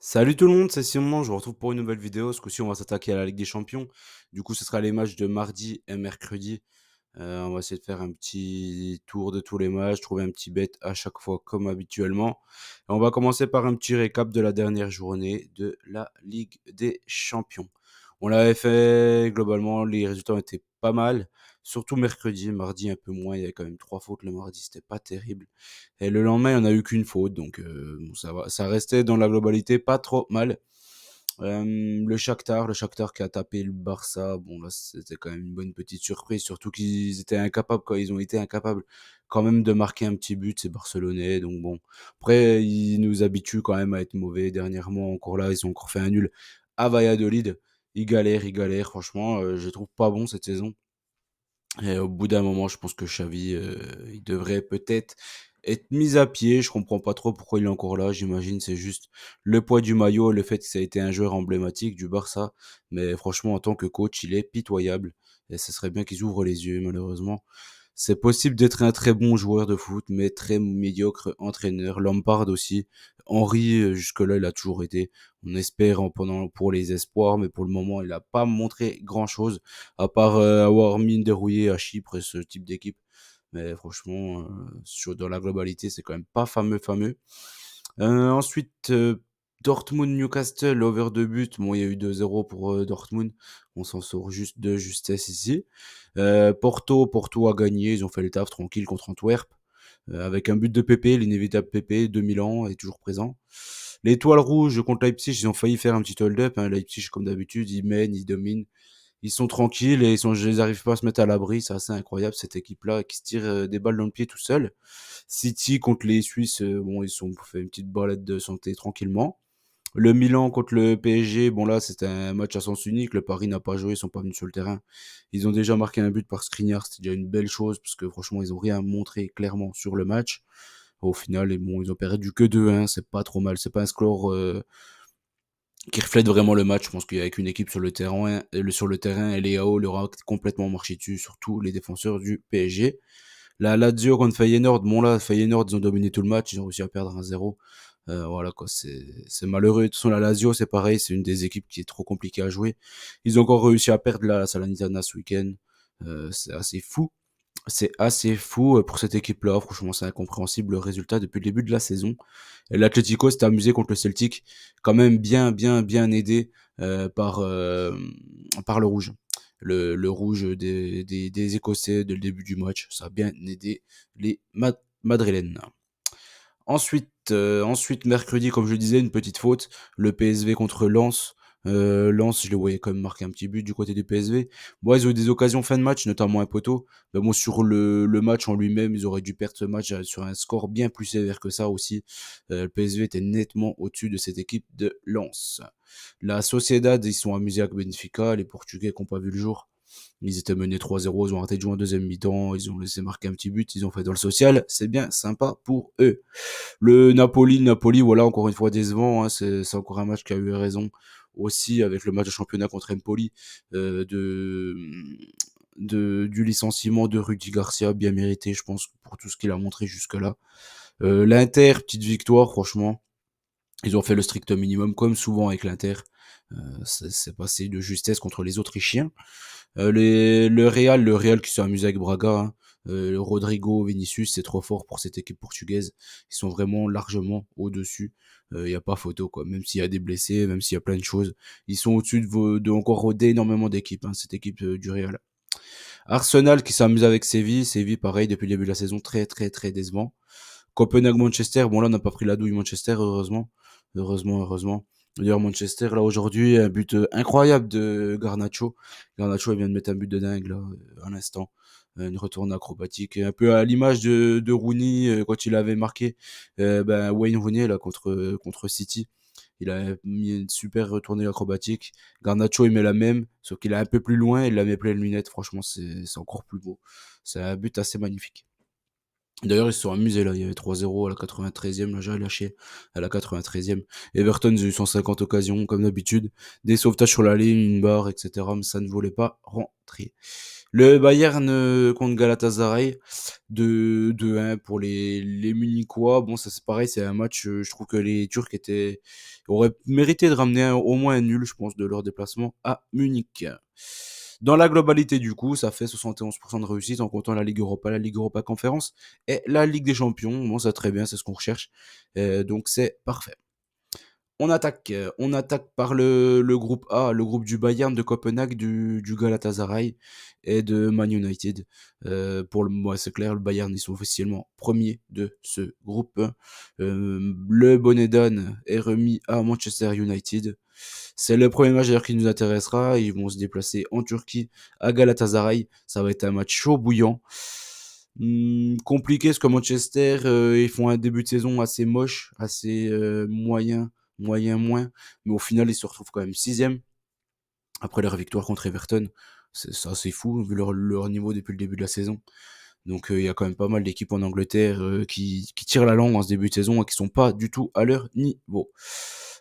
Salut tout le monde, c'est Simon, je vous retrouve pour une nouvelle vidéo. Ce coup-ci, on va s'attaquer à la Ligue des Champions. Du coup, ce sera les matchs de mardi et mercredi. On va essayer de faire un petit tour de tous les matchs, trouver un petit bet à chaque fois comme habituellement. Et on va commencer par un petit récap de la dernière journée de la Ligue des Champions. On l'avait fait globalement, les résultats étaient pas mal, surtout mercredi, mardi un peu moins, il y avait quand même 3 fautes le mardi, c'était pas terrible. Et le lendemain, il n'y en a eu qu'une faute, donc bon, ça va, ça restait dans la globalité pas trop mal. Le Shakhtar qui a tapé le Barça, bon là c'était quand même une bonne petite surprise, surtout qu'ils étaient incapables, quand ils ont été incapables quand même de marquer un petit but, c'est barcelonais, donc bon. Après, ils nous habituent quand même à être mauvais dernièrement, encore là, ils ont encore fait un nul à Valladolid. Ils galèrent, franchement, je les trouve pas bons cette saison. Et au bout d'un moment, je pense que Xavi, il devrait peut-être être mis à pied. Je comprends pas trop pourquoi il est encore là. J'imagine c'est juste le poids du maillot et le fait que ça a été un joueur emblématique du Barça. Mais franchement, en tant que coach, il est pitoyable. Et ce serait bien qu'ils ouvrent les yeux, malheureusement. C'est possible d'être un très bon joueur de foot, mais très médiocre entraîneur. Lampard aussi. Henry, jusque-là, il a toujours été. On espère pour les espoirs, mais pour le moment, il n'a pas montré grand-chose, à part avoir mine dérouillé à Chypre et ce type d'équipe. Mais franchement, dans la globalité, c'est quand même pas fameux. Ensuite, Dortmund-Newcastle, over de but. Bon, il y a eu 2-0 pour Dortmund. On s'en sort juste de justesse ici. Porto a gagné. Ils ont fait le taf tranquille contre Antwerp. Avec un but de Pépé, l'inévitable Pépé de Milan est toujours présent. L'étoile rouge contre Leipzig, ils ont failli faire un petit hold-up. Hein. Leipzig, comme d'habitude, ils mènent, ils dominent. Ils sont tranquilles et ils arrivent pas à se mettre à l'abri. C'est assez incroyable cette équipe-là qui se tire des balles dans le pied tout seul. City contre les Suisses, bon, ils ont fait une petite balade de santé tranquillement. Le Milan contre le PSG, bon là c'était un match à sens unique. Le Paris n'a pas joué, ils sont pas venus sur le terrain. Ils ont déjà marqué un but par Skriniar, c'était déjà une belle chose parce que franchement ils ont rien montré clairement sur le match. Au final, et bon, ils ont perdu que 2-1, c'est pas trop mal. C'est pas un score qui reflète vraiment le match. Je pense qu'il y a qu'une équipe sur le terrain et Leao leur a complètement marché dessus, surtout les défenseurs du PSG. La Lazio contre Feyenoord, bon là, Feyenoord, ils ont dominé tout le match, ils ont réussi à perdre 1-0. Voilà quoi, c'est malheureux. De toute façon, la Lazio, c'est pareil, c'est une des équipes qui est trop compliquée à jouer. Ils ont encore réussi à perdre la Salernitana ce week-end. C'est assez fou. C'est assez fou pour cette équipe-là. Franchement, c'est incompréhensible le résultat depuis le début de la saison. Et l'Atlético s'est amusé contre le Celtic, quand même bien aidé par le rouge. Le rouge des Écossais dès le début du match. Ça a bien aidé les Madrilènes. Ensuite, mercredi, comme je le disais, une petite faute. Le PSV contre Lens. Lens, je les voyais quand même marquer un petit but du côté du PSV. Bon, ils ont eu des occasions fin de match, notamment un poteau. Mais bon, sur le match en lui-même, ils auraient dû perdre ce match sur un score bien plus sévère que ça aussi. Le PSV était nettement au-dessus de cette équipe de Lens. La Sociedad, ils sont amusés avec Benfica. Les Portugais qui n'ont pas vu le jour. Ils étaient menés 3-0, ils ont arrêté de jouer en deuxième mi-temps, ils ont laissé marquer un petit but, ils ont fait dans le social. C'est bien sympa pour eux. Le Napoli, voilà, encore une fois décevant. Hein, c'est encore un match qui a eu raison aussi avec le match de championnat contre Empoli du licenciement de Rudy Garcia, bien mérité, je pense, pour tout ce qu'il a montré jusque-là. L'Inter, petite victoire, franchement. Ils ont fait le strict minimum, comme souvent avec l'Inter. C'est passé de justesse contre les Autrichiens. Le Real qui s'est amusé avec Braga. Hein. Rodrigo, Vinicius, c'est trop fort pour cette équipe portugaise. Ils sont vraiment largement au-dessus. Il n'y a pas photo, quoi. Même s'il y a des blessés, même s'il y a plein de choses, ils sont au-dessus de encore d'énormément d'équipes. Hein, cette équipe du Real. Arsenal qui s'amuse avec Séville. Séville, pareil, depuis le début de la saison, très décevant. Copenhague-Manchester, bon là on n'a pas pris la douille Manchester, heureusement. Heureusement. D'ailleurs Manchester, là aujourd'hui, un but incroyable de Garnacho. Garnacho il vient de mettre un but de dingue là, à l'instant. Une retourne acrobatique, un peu à l'image de Rooney quand il avait marqué Wayne Rooney là contre City. Il a mis une super retournée acrobatique. Garnacho il met la même, sauf qu'il est un peu plus loin, il la met pleine lunettes. Franchement, c'est encore plus beau. C'est un but assez magnifique. D'ailleurs, ils se sont amusés là. Il y avait 3-0 à la 93e. Là, j'ai lâché à la 93e. Everton, ils ont eu 150 occasions, comme d'habitude. Des sauvetages sur la ligne, une barre, etc. Mais ça ne voulait pas rentrer. Le Bayern, contre Galatasaray, de 2-1 pour les Munichois. Bon, ça c'est pareil, c'est un match, je trouve que les Turcs auraient mérité de ramener au moins un nul, je pense, de leur déplacement à Munich. Dans la globalité du coup, ça fait 71% de réussite en comptant la Ligue Europa Conférence et la Ligue des Champions. Bon, ça très bien, c'est ce qu'on recherche. Donc c'est parfait. On attaque par le groupe A, le groupe du Bayern, de Copenhague, du Galatasaray et de Man United. Pour moi, c'est clair, le Bayern, ils sont officiellement premiers de ce groupe. Le bonnet d'âne est remis à Manchester United. C'est le premier match d'ailleurs qui nous intéressera. Ils vont se déplacer en Turquie à Galatasaray. Ça va être un match chaud bouillant. Compliqué parce que Manchester, ils font un début de saison assez moche, assez moyen moins, mais au final ils se retrouvent quand même sixième après leur victoire contre Everton. C'est assez fou vu leur niveau depuis le début de la saison. Donc il y a quand même pas mal d'équipes en Angleterre qui tirent la langue en ce début de saison et qui sont pas du tout à leur niveau.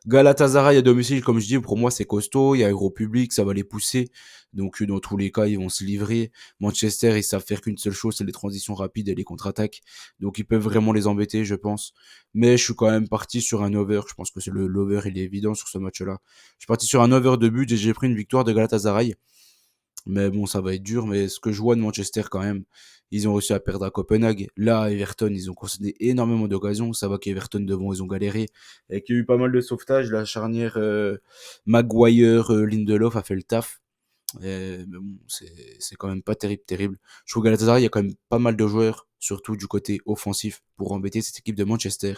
Galatasaray à domicile, comme je dis, pour moi c'est costaud, il y a un gros public, ça va les pousser. Donc dans tous les cas, ils vont se livrer. Manchester, ils savent faire qu'une seule chose, c'est les transitions rapides et les contre-attaques. Donc ils peuvent vraiment les embêter, je pense. Mais je suis quand même parti sur un over. Je pense que c'est l'over, il est évident sur ce match-là. Je suis parti sur un over de but et j'ai pris une victoire de Galatasaray. Mais bon, ça va être dur. Mais ce que je vois de Manchester quand même, ils ont réussi à perdre à Copenhague. Là, à Everton, ils ont concédé énormément d'occasions. Ça va qu'Everton devant, ils ont galéré. Et qu'il y a eu pas mal de sauvetage. La charnière Maguire, Lindelof a fait le taf. Mais bon, c'est quand même pas terrible, terrible. Je trouve que Galatasaray, il y a quand même pas mal de joueurs, surtout du côté offensif, pour embêter cette équipe de Manchester.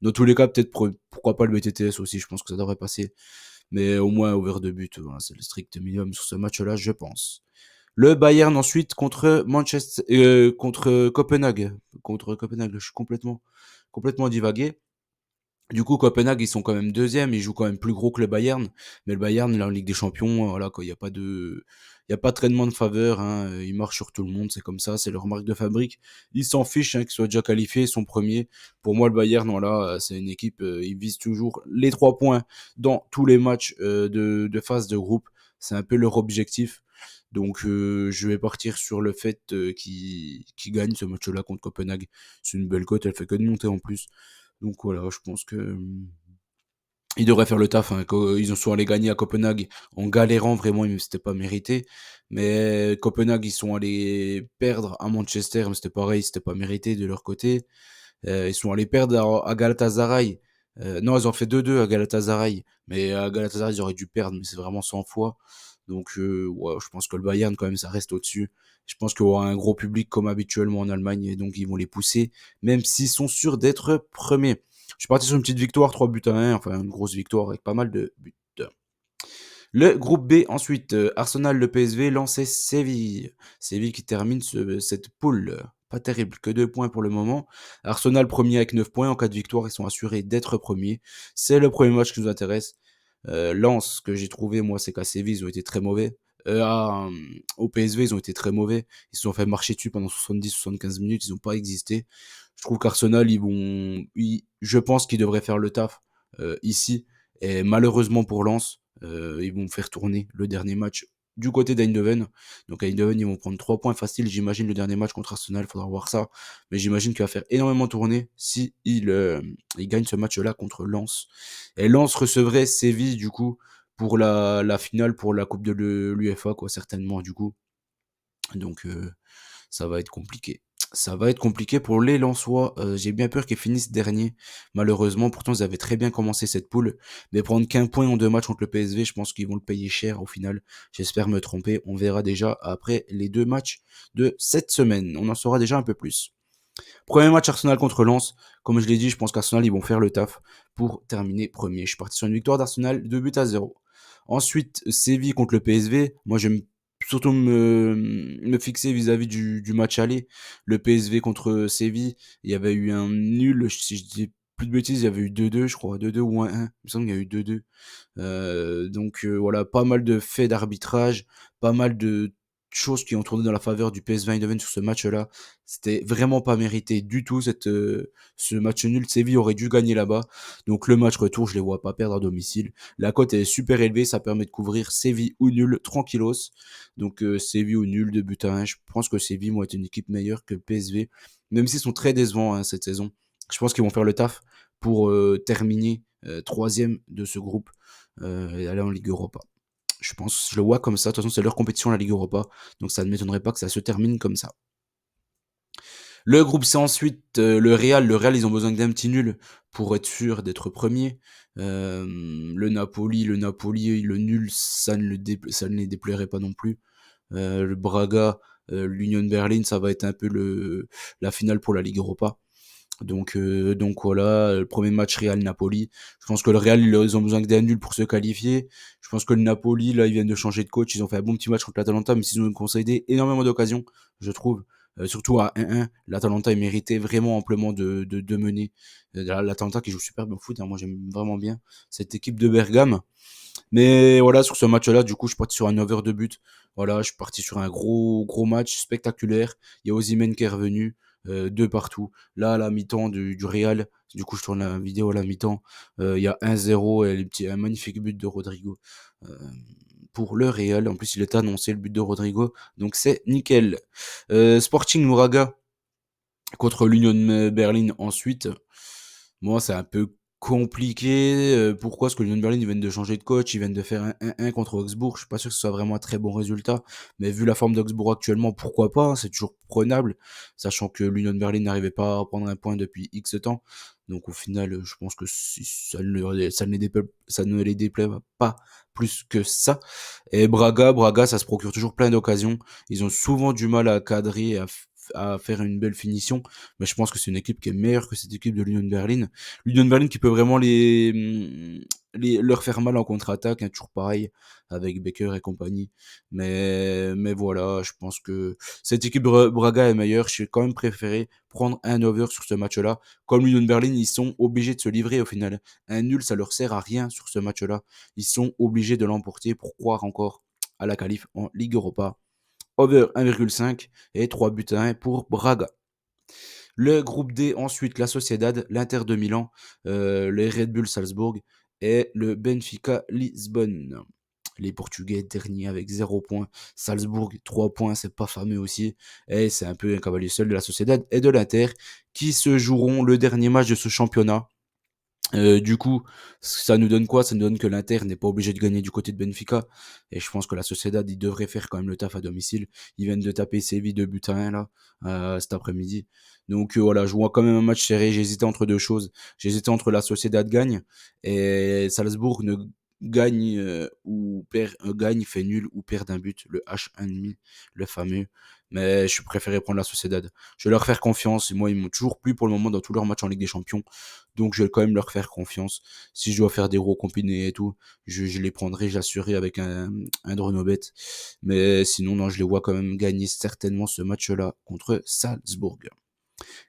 Dans tous les cas, peut-être pourquoi pas le BTTS aussi, je pense que ça devrait passer. Mais au moins, over de but, voilà, c'est le strict minimum sur ce match-là, je pense. Le Bayern ensuite contre Copenhague. Contre Copenhague, je suis complètement divagué. Du coup, Copenhague, ils sont quand même deuxième, ils jouent quand même plus gros que le Bayern. Mais le Bayern, là, en Ligue des Champions, voilà, quoi, il y a pas de traitement de faveur, hein. Ils marchent sur tout le monde, c'est comme ça, c'est leur marque de fabrique. Ils s'en fichent, hein, qu'ils soient déjà qualifiés, ils sont premiers. Pour moi, le Bayern, voilà, c'est une équipe, ils visent toujours les 3 points dans tous les matchs de phase de groupe. C'est un peu leur objectif. Donc, je vais partir sur le fait qu'ils gagnent ce match-là contre Copenhague. C'est une belle cote, elle fait que de monter en plus. Donc voilà, je pense que ils devraient faire le taf, hein. Ils sont allés gagner à Copenhague en galérant vraiment, mais c'était pas mérité. Mais Copenhague, ils sont allés perdre à Manchester, mais c'était pareil, c'était pas mérité de leur côté. Ils sont allés perdre à Galatasaray. Non, ils ont fait 2-2 à Galatasaray, mais à Galatasaray, ils auraient dû perdre, mais c'est vraiment 100 fois. Donc, ouais, je pense que le Bayern, quand même, ça reste au-dessus. Je pense qu'il y aura un gros public comme habituellement en Allemagne, et donc ils vont les pousser, même s'ils sont sûrs d'être premiers. Je suis parti sur une petite victoire, 3 buts à 1, enfin une grosse victoire avec pas mal de buts. Le groupe B, ensuite, Arsenal, le PSV, Lens et Séville. Séville qui termine cette poule. Pas terrible, que 2 points pour le moment. Arsenal premier avec 9 points. En cas de victoire, ils sont assurés d'être premiers. C'est le premier match qui nous intéresse. Lens, ce que j'ai trouvé, moi, c'est qu'à Séville, ils ont été très mauvais. Au PSV, ils ont été très mauvais. Ils se sont fait marcher dessus pendant 70-75 minutes. Ils n'ont pas existé. Je trouve qu'Arsenal, je pense qu'ils devraient faire le taf ici. Et malheureusement pour Lens, ils vont faire tourner le dernier match du côté d'Eindhoven. Donc à Eindhoven, ils vont prendre 3 points faciles, j'imagine, le dernier match contre Arsenal, il faudra voir ça. Mais j'imagine qu'il va faire énormément tourner si il gagne ce match-là contre Lens. Et Lens recevrait Séville, du coup, pour la finale, pour la Coupe de l'UEFA, quoi, certainement, du coup. Donc ça va être compliqué. Ça va être compliqué pour les Lensois. J'ai bien peur qu'ils finissent dernier. Malheureusement, pourtant ils avaient très bien commencé cette poule. Mais prendre qu'un point en 2 matchs contre le PSV, je pense qu'ils vont le payer cher au final. J'espère me tromper. On verra déjà après les 2 matchs de cette semaine. On en saura déjà un peu plus. Premier match Arsenal contre Lens. Comme je l'ai dit, je pense qu'Arsenal ils vont faire le taf pour terminer premier. Je suis parti sur une victoire d'Arsenal, 2 buts à 0. Ensuite, Séville contre le PSV. Moi, j'aime surtout me fixer vis-à-vis du match aller. Le PSV contre Séville, il y avait eu un nul, si je dis plus de bêtises, il y avait eu 2-2, je crois, 2-2 ou 1-1. Il me semble qu'il y a eu 2-2. Donc voilà, pas mal de faits d'arbitrage, pas mal choses qui ont tourné dans la faveur du PSV Eindhoven sur ce match-là. C'était vraiment pas mérité du tout ce match nul. Séville aurait dû gagner là-bas. Donc le match retour, je les vois pas perdre à domicile. La cote est super élevée, ça permet de couvrir Séville ou nul tranquillos. Donc Séville ou nul, 2 buts à 1. Je pense que Séville vont être une équipe meilleure que le PSV, même s'ils sont très décevants hein, cette saison. Je pense qu'ils vont faire le taf pour terminer troisième de ce groupe et aller en Ligue Europa. Je pense, je le vois comme ça. De toute façon, c'est leur compétition, la Ligue Europa. Donc ça ne m'étonnerait pas que ça se termine comme ça. Le groupe C ensuite, le Real. Le Real, ils ont besoin d'un petit nul pour être sûr d'être premier. Le Napoli, le nul, ça ne les déplairait pas non plus. Le Braga, l'Union Berlin, ça va être un peu la finale pour la Ligue Europa. Donc voilà, le premier match Real-Napoli. Je pense que le Real, ils ont besoin que d'un nul pour se qualifier. Je pense que le Napoli, là, ils viennent de changer de coach. Ils ont fait un bon petit match contre l'Atalanta, mais ils ont concédé énormément d'occasions, je trouve. Surtout à 1-1. L'Atalanta, il méritait vraiment amplement de mener. L'Atalanta qui joue super bien au foot. Hein, moi, j'aime vraiment bien cette équipe de Bergame. Mais voilà, sur ce match-là, du coup, je suis parti sur un over de but. Voilà, je suis parti sur un gros match spectaculaire. Il y a Osimhen qui est revenu, de partout. Là, à la mi-temps du Real, du coup, je tourne la vidéo à la mi-temps. Il y a 1-0 et un magnifique but de Rodrigo pour le Real. En plus, il est annoncé le but de Rodrigo, donc c'est nickel. Sporting Mouraga contre l'Union Berlin ensuite. Moi, c'est un peu compliqué. Pourquoi? Parce que l'Union Berlin, ils viennent de changer de coach, ils viennent de faire un 1-1 contre Augsbourg. Je suis pas sûr que ce soit vraiment un très bon résultat. Mais vu la forme d'Augsbourg actuellement, pourquoi pas? Hein, c'est toujours prenable. Sachant que l'Union Berlin n'arrivait pas à prendre un point depuis X temps. Donc au final, je pense que ça ne les déplaît pas plus que ça. Et Braga, ça se procure toujours plein d'occasions. Ils ont souvent du mal à cadrer, à faire une belle finition, mais je pense que c'est une équipe qui est meilleure que cette équipe de l'Union Berlin. L'Union Berlin qui peut vraiment leur faire mal en contre-attaque, hein, toujours pareil avec Becker et compagnie. Mais voilà, je pense que cette équipe de Braga est meilleure. J'ai quand même préféré prendre un over sur ce match-là. Comme l'Union Berlin, ils sont obligés de se livrer au final. Un nul, ça leur sert à rien sur ce match-là. Ils sont obligés de l'emporter pour croire encore à la qualif en Ligue Europa. Over 1,5 et 3 buts à 1 pour Braga. Le groupe D, ensuite, la Sociedad, l'Inter de Milan, les Red Bull Salzbourg et le Benfica Lisbonne. Les Portugais derniers avec 0 points. Salzbourg, 3 points, c'est pas fameux aussi. Et c'est un peu un cavalier seul de la Sociedad et de l'Inter qui se joueront le dernier match de ce championnat. Du coup, ça nous donne quoi? Ça nous donne que l'Inter n'est pas obligé de gagner du côté de Benfica. Et je pense que la Sociedad, ils devraient faire quand même le taf à domicile. Ils viennent de taper Séville 2 buts à 1 là, cet après-midi. Donc voilà, je vois quand même un match serré. J'hésitais entre deux choses. J'hésitais entre la Sociedad gagne et Salzbourg ne gagne ou perd, gagne, fait nul ou perd un but. Le H1,5, le fameux. Mais je préférais prendre la Sociedad. Je vais leur faire confiance. Moi, ils m'ont toujours plu pour le moment dans tous leurs matchs en Ligue des Champions. Donc je vais quand même leur faire confiance. Si je dois faire des gros combinés et tout, je les prendrai, j'assurerai avec un Dronobet. Mais sinon, non, je les vois quand même gagner certainement ce match-là contre Salzbourg.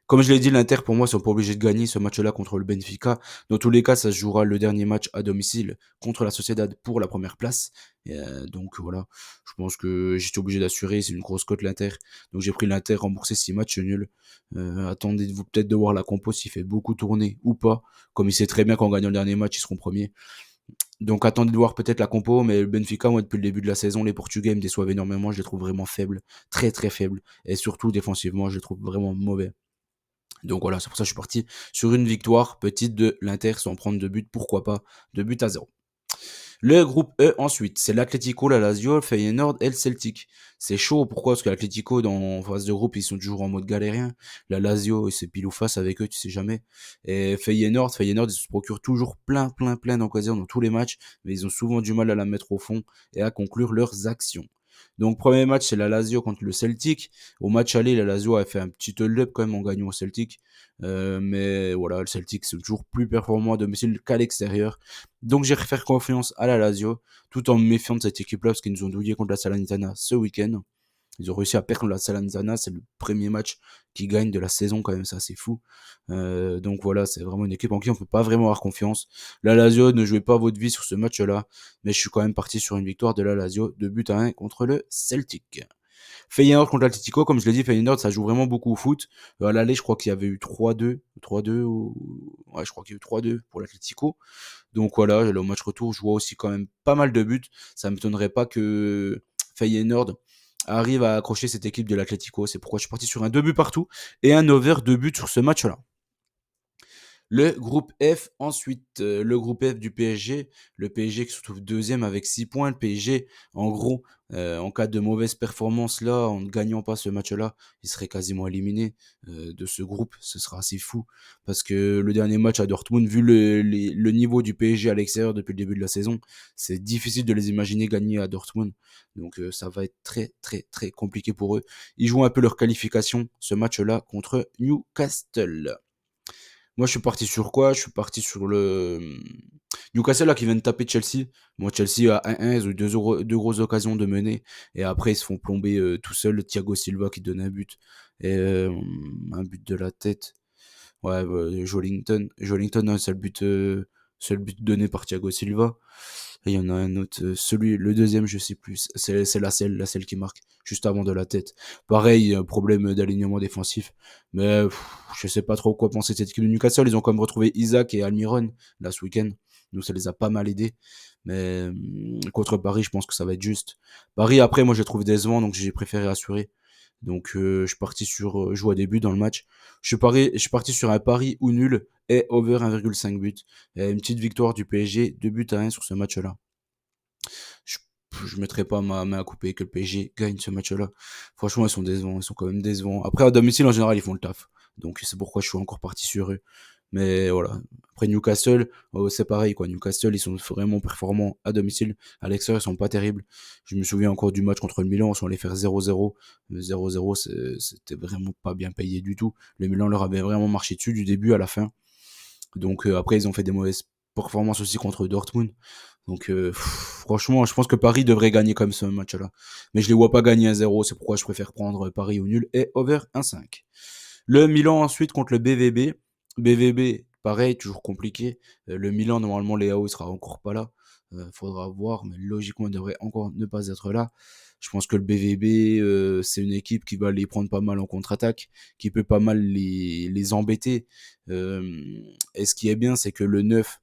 Comme je l'ai dit, l'Inter, pour moi, ils sont pas obligés de gagner ce match-là contre le Benfica. Dans tous les cas, ça se jouera le dernier match à domicile contre la Sociedad pour la première place. Donc voilà, je pense que j'étais obligé d'assurer, c'est une grosse cote l'Inter. Donc j'ai pris l'Inter, remboursé 6 matchs nuls. Attendez-vous peut-être de voir la compo s'il fait beaucoup tourner ou pas. Comme il sait très bien qu'en gagnant le dernier match, ils seront premiers. Donc attendez de voir peut-être la compo, mais le Benfica, moi depuis le début de la saison, les Portugais me déçoivent énormément, je les trouve vraiment faibles, très très faibles. Et surtout défensivement, je les trouve vraiment mauvais. Donc voilà, c'est pour ça que je suis parti sur une victoire petite de l'Inter sans prendre de but, pourquoi pas, 2 buts à 0. Le groupe E ensuite, c'est l'Atlético, la Lazio, le Feyenoord et le Celtic. C'est chaud, pourquoi? Parce que l'Atlético, en phase de groupe, ils sont toujours en mode galérien. La Lazio, c'est pile ou face avec eux, tu sais jamais. Et Feyenoord, ils se procurent toujours plein d'occasions dans tous les matchs, mais ils ont souvent du mal à la mettre au fond et à conclure leurs actions. Donc premier match, c'est la Lazio contre le Celtic. Au match aller, la Lazio a fait un petit hold-up quand même en gagnant au Celtic. Mais voilà, le Celtic, c'est toujours plus performant à domicile qu'à l'extérieur. Donc j'ai faire confiance à la Lazio, tout en me méfiant de cette équipe-là, parce qu'ils nous ont douillé contre la Salernitana ce week-end. Ils ont réussi à perdre la Salernitana, c'est le premier match qu'ils gagnent de la saison quand même, ça c'est fou. Donc voilà, c'est vraiment une équipe en qui on peut pas vraiment avoir confiance. La Lazio, ne jouez pas votre vie sur ce match-là, mais je suis quand même parti sur une victoire de la Lazio, 2 buts à 1 contre le Celtic. Feyenoord contre l'Atlético, comme je l'ai dit, Feyenoord, ça joue vraiment beaucoup au foot. À l'aller, je crois qu'il y avait eu 3-2 ou ouais, je crois qu'il y a eu 3-2 pour l'Atlético. Donc voilà, le match retour, je vois aussi quand même pas mal de buts. Ça m'étonnerait pas que Feyenoord arrive à accrocher cette équipe de l'Atlético. C'est pourquoi je suis parti sur un 2 buts partout et un over 2 buts sur ce match-là. Le groupe F, ensuite, le groupe F du PSG. Le PSG qui se retrouve deuxième avec 6 points. Le PSG, en gros, en cas de mauvaise performance là, en ne gagnant pas ce match-là, il serait quasiment éliminé de ce groupe. Ce sera assez fou parce que le dernier match à Dortmund, vu le niveau du PSG à l'extérieur depuis le début de la saison, c'est difficile de les imaginer gagner à Dortmund. Donc ça va être très très très compliqué pour eux. Ils jouent un peu leur qualification, ce match-là, contre Newcastle. Moi, je suis parti sur quoi? Je suis parti sur le Newcastle là qui vient de taper Chelsea. Moi, Chelsea à 1-1, ils ont eu deux grosses occasions de mener et après ils se font plomber tout seul. Thiago Silva qui donne un but et un but de la tête. Ouais, Joelinton, non, seul but donné par Thiago Silva. Et il y en a un autre, le deuxième, je sais plus. C'est la selle qui marque juste avant de la tête. Pareil, un problème d'alignement défensif. Mais je sais pas trop quoi penser de cette équipe de Newcastle. Ils ont quand même retrouvé Isaac et Almiron là ce week-end. Donc ça les a pas mal aidés. Mais contre Paris, je pense que ça va être juste. Paris, après, moi, j'ai trouvé décevant, donc j'ai préféré assurer. Donc je suis parti sur je joue à début dans le match. Je suis parti sur un pari ou nul et over 1,5 but. Et une petite victoire du PSG, 2 buts à 1 sur ce match-là. Je je mettrai pas ma main à couper que le PSG gagne ce match-là. Franchement, ils sont décevants, ils sont quand même décevants. Après, à domicile, en général, ils font le taf. Donc c'est pourquoi je suis encore parti sur eux. Mais voilà. Après Newcastle, c'est pareil quoi. Newcastle, ils sont vraiment performants à domicile. À l'extérieur, ils sont pas terribles. Je me souviens encore du match contre le Milan, on sont allés faire 0-0. Le 0-0, c'était vraiment pas bien payé du tout. Le Milan leur avait vraiment marché dessus du début à la fin. Donc après, ils ont fait des mauvaises performances aussi contre Dortmund. Donc franchement, je pense que Paris devrait gagner comme ce match-là. Mais je les vois pas gagner 1-0, c'est pourquoi je préfère prendre Paris au nul et over 1,5. Le Milan ensuite contre le BVB. BVB, pareil, toujours compliqué. Le Milan, normalement, Léao, il sera encore pas là. Faudra voir, mais logiquement, il devrait encore ne pas être là. Je pense que le BVB, c'est une équipe qui va les prendre pas mal en contre-attaque, qui peut pas mal les embêter. Et ce qui est bien, c'est que le 9,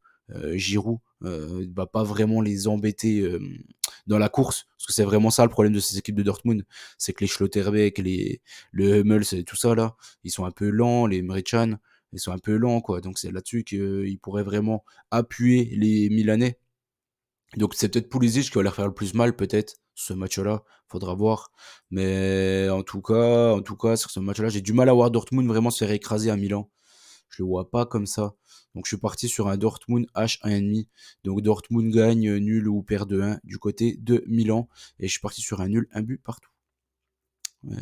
Giroud, va pas vraiment les embêter dans la course, parce que c'est vraiment ça le problème de ces équipes de Dortmund, c'est que les Schlotterbeck, le Hummels et tout ça là, ils sont un peu lents, les Emre Can, ils sont un peu lents quoi, donc c'est là-dessus qu'ils pourraient vraiment appuyer les Milanais. Donc c'est peut-être Pulisic qui va leur faire le plus mal peut-être ce match-là, faudra voir. Mais en tout cas sur ce match-là, j'ai du mal à voir Dortmund vraiment se faire écraser à Milan. Je le vois pas comme ça. Donc je suis parti sur un Dortmund H1,5. Donc Dortmund gagne nul ou perd de 1 du côté de Milan. Et je suis parti sur un nul, un but partout.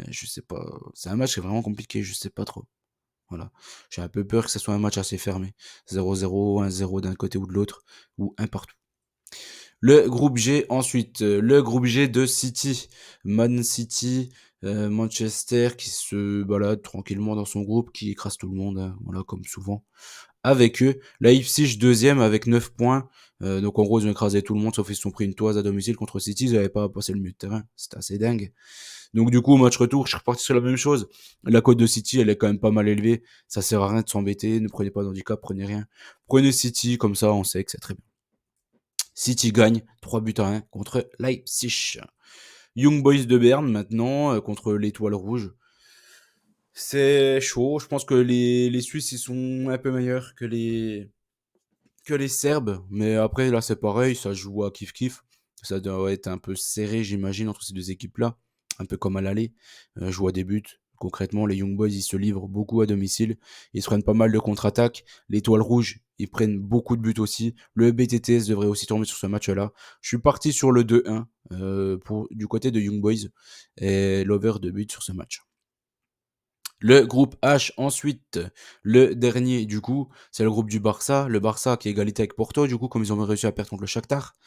Je sais pas. C'est un match qui est vraiment compliqué, je sais pas trop. Voilà. J'ai un peu peur que ce soit un match assez fermé. 0-0, 1-0 d'un côté ou de l'autre, ou un partout. Le groupe G, ensuite, le groupe G de City. Man City, Manchester qui se balade tranquillement dans son groupe, qui écrase tout le monde, hein, voilà, comme souvent. Avec eux, Leipzig deuxième avec 9 points. Donc en gros, ils ont écrasé tout le monde, sauf qu'ils se sont pris une toise à domicile contre City. Ils n'avaient pas passé le milieu de terrain. C'était assez dingue. Donc du coup, match retour, je suis reparti sur la même chose. La cote de City, elle est quand même pas mal élevée. Ça sert à rien de s'embêter. Ne prenez pas d'handicap, prenez rien. Prenez City, comme ça, on sait que c'est très bien. City gagne 3 buts à 1 contre Leipzig. Young Boys de Berne maintenant contre l'Étoile Rouge. C'est chaud. Je pense que les Suisses ils sont un peu meilleurs que les Serbes. Mais après là c'est pareil, ça joue à kiff-kiff. Ça doit être un peu serré j'imagine entre ces deux équipes-là. Un peu comme à l'aller. Je vois des buts. Concrètement, les Young Boys, ils se livrent beaucoup à domicile. Ils se prennent pas mal de contre-attaques. L'Étoile Rouge, ils prennent beaucoup de buts aussi. Le BTTS devrait aussi tomber sur ce match-là. Je suis parti sur le 2-1 du côté de Young Boys et l'over de buts sur ce match. Le groupe H ensuite, le dernier du coup, c'est le groupe du Barça. Le Barça qui est égalité avec Porto du coup, comme ils ont réussi à perdre contre le Shakhtar.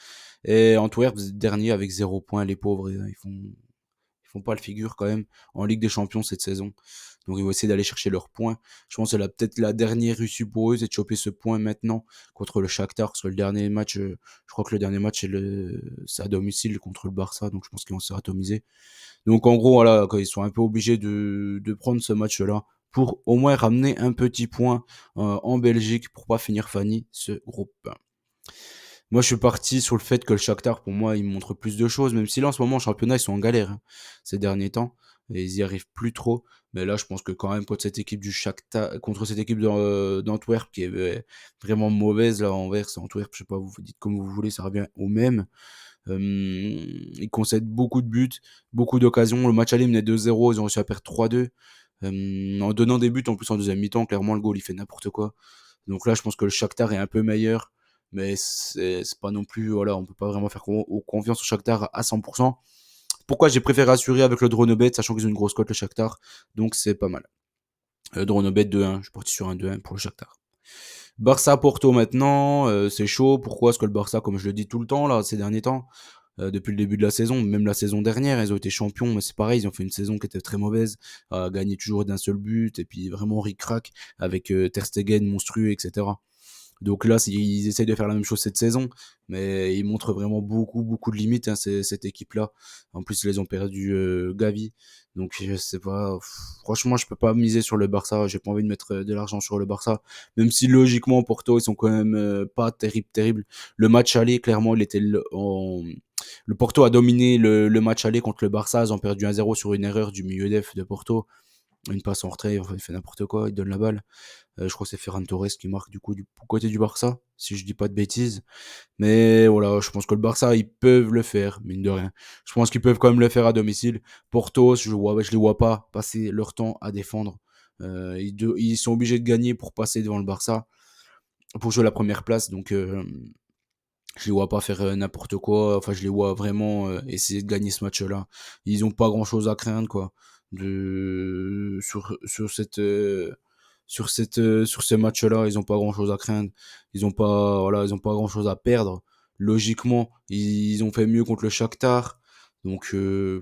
Et Antwerp dernier avec 0 points. Les pauvres, ils font pas le figure quand même en Ligue des Champions cette saison. Donc ils vont essayer d'aller chercher leurs points. Je pense que c'est peut-être la dernière issue pour eux, c'est de choper ce point maintenant contre le Shakhtar, parce que le dernier match, je crois que le dernier match c'est à domicile contre le Barça, donc je pense qu'ils vont se atomiser. Donc en gros, voilà, ils sont un peu obligés de prendre ce match-là pour au moins ramener un petit point en Belgique pour pas finir Fanny ce groupe. Moi, je suis parti sur le fait que le Shakhtar, pour moi, il montre plus de choses, même si là, en ce moment, en championnat, ils sont en galère, hein, ces derniers temps, et ils y arrivent plus trop. Mais là, je pense que quand même, contre cette équipe d'Antwerp, qui est vraiment mauvaise, là, Anvers, Antwerp, je sais pas, vous dites comme vous voulez, ça revient au même. Ils concèdent beaucoup de buts, beaucoup d'occasions. Le match aller menait 2-0, ils ont réussi à perdre 3-2. En donnant des buts, en plus en deuxième mi-temps, clairement, le goal, il fait n'importe quoi. Donc là, je pense que le Shakhtar est un peu meilleur, mais c'est pas non plus, voilà, on peut pas vraiment faire confiance au Shakhtar à 100%. Pourquoi j'ai préféré assurer avec le Dronobet, sachant qu'ils ont une grosse cote, le Shakhtar, donc c'est pas mal. Dronobet 2-1, je suis parti sur un 2-1 pour le Shakhtar. Barça-Porto maintenant, c'est chaud. Pourquoi? Parce que le Barça, comme je le dis tout le temps, là, ces derniers temps, depuis le début de la saison, même la saison dernière, ils ont été champions, mais c'est pareil, ils ont fait une saison qui était très mauvaise, gagné toujours d'un seul but, et puis vraiment ric-rac, avec Ter Stegen monstrueux, etc. Donc là, ils essayent de faire la même chose cette saison, mais ils montrent vraiment beaucoup, beaucoup de limites, hein, cette équipe-là. En plus, ils les ont perdu Gavi, donc je sais pas. Franchement, je peux pas miser sur le Barça. J'ai pas envie de mettre de l'argent sur le Barça, même si logiquement Porto, ils sont quand même pas terribles, terribles. Le match aller, clairement, le Porto a dominé le match aller contre le Barça. Ils ont perdu 1-0 sur une erreur du milieu def de Porto. Une passe en retrait, enfin, il fait n'importe quoi, il donne la balle. Je crois que c'est Ferran Torres qui marque du coup du côté du Barça, si je dis pas de bêtises. Mais voilà, je pense que le Barça, ils peuvent le faire, mine de rien. Je pense qu'ils peuvent quand même le faire à domicile. Porto, je les vois pas passer leur temps à défendre. Ils sont obligés de gagner pour passer devant le Barça, pour jouer la première place. Donc je les vois pas faire n'importe quoi. Enfin, je les vois vraiment essayer de gagner ce match-là. Ils ont pas grand-chose à craindre, quoi. Sur ces matchs-là, ils ont pas grand-chose à craindre. Ils ont pas grand-chose à perdre. Logiquement, ils ont fait mieux contre le Shakhtar. Donc, ils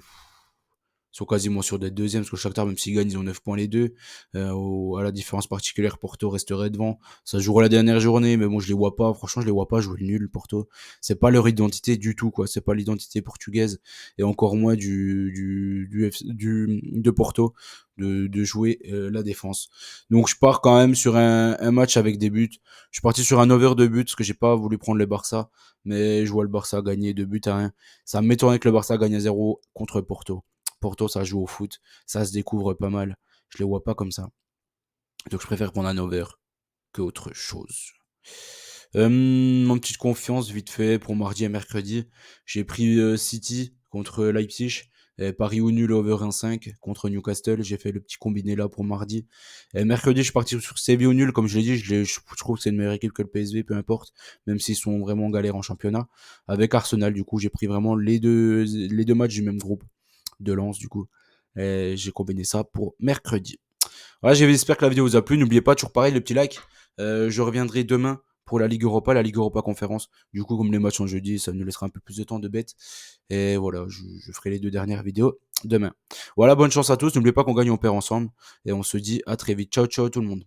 sont quasiment sûrs d'être deuxième, parce que le Shakhtar, même s'ils gagnent, ils ont 9 points les deux. À la différence particulière, Porto resterait devant. Ça se jouera la dernière journée, mais bon, je les vois pas. Franchement, je les vois pas jouer le nul, Porto. C'est pas leur identité du tout, quoi. C'est pas l'identité portugaise, et encore moins de Porto, de jouer la défense. Donc, je pars quand même sur un match avec des buts. Je suis parti sur un over de buts, parce que j'ai pas voulu prendre le Barça, mais je vois le Barça gagner 2-1. Ça m'étonnerait que le Barça gagne à 0 contre Porto. Porto, ça joue au foot, ça se découvre pas mal. Je les vois pas comme ça. Donc je préfère prendre un over que autre chose. Mon petite confiance, vite fait, pour mardi et mercredi. J'ai pris City contre Leipzig. Et Paris ou nul over 1,5 contre Newcastle. J'ai fait le petit combiné là pour mardi. Et mercredi, je suis parti sur Séville au nul. Comme je l'ai dit, je trouve que c'est une meilleure équipe que le PSV, peu importe. Même s'ils sont vraiment en galère en championnat. Avec Arsenal, du coup, j'ai pris vraiment les deux matchs du même groupe de Lens, du coup. Et j'ai combiné ça pour mercredi. Voilà, j'espère que la vidéo vous a plu. N'oubliez pas, toujours pareil, le petit like. Je reviendrai demain pour la Ligue Europa conférence. Du coup, comme les matchs sont jeudi, ça nous laissera un peu plus de temps de bête. Et voilà, je ferai les 2 dernières vidéos demain. Voilà, bonne chance à tous. N'oubliez pas qu'on gagne, on perd ensemble. Et on se dit à très vite. Ciao, ciao tout le monde.